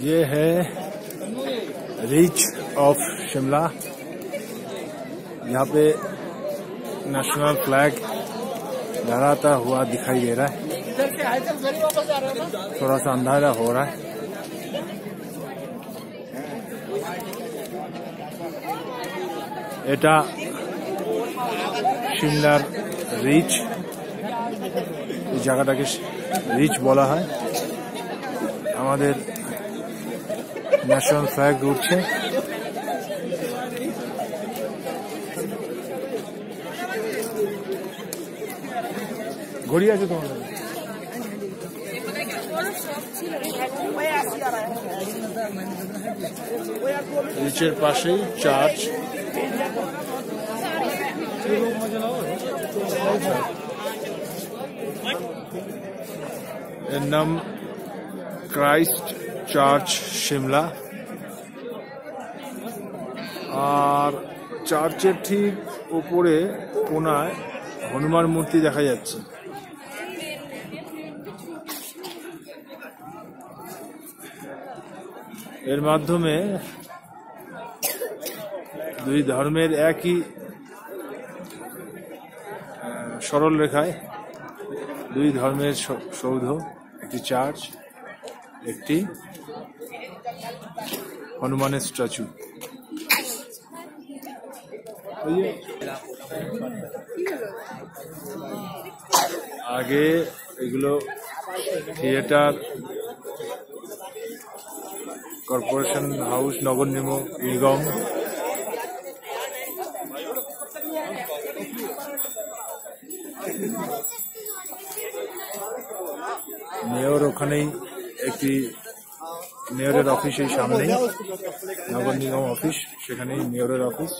ये है reach of Shimla. यहाँ पे नेशनल फ्लैग लहराता हुआ दिखाई दे रहा है। थोड़ा सा अंधारा हो रहा है। এটা শিমলার রিচ, এই জায়গাটাকে রিচ বলা হয়। আমাদের ন্যাশনাল ফ্ল্যাগ উঠছে। ঘড়ি আছে তোমাদের? রিচের পাশেই চার্চ। এর নাম ক্রাইস্ট চার্চ শিমলা। আর চার্চের ঠিক উপরে কোনায় হনুমান মূর্তি দেখা যাচ্ছে। এর মাধ্যমে দুই ধর্মের একই সরল রেখায় দুই ধর্মের সৌধ, একটি চার্চ, একটি হনুমানের স্ট্যাচু। আগে এগুলো থিয়েটার, কর্পোরেশন হাউস, নগর নিগম। মেয়র ওখানেই, একটি মেয়রের অফিস এই সামনেই, নগর নিগম অফিস, সেখানেই মেয়রের অফিস।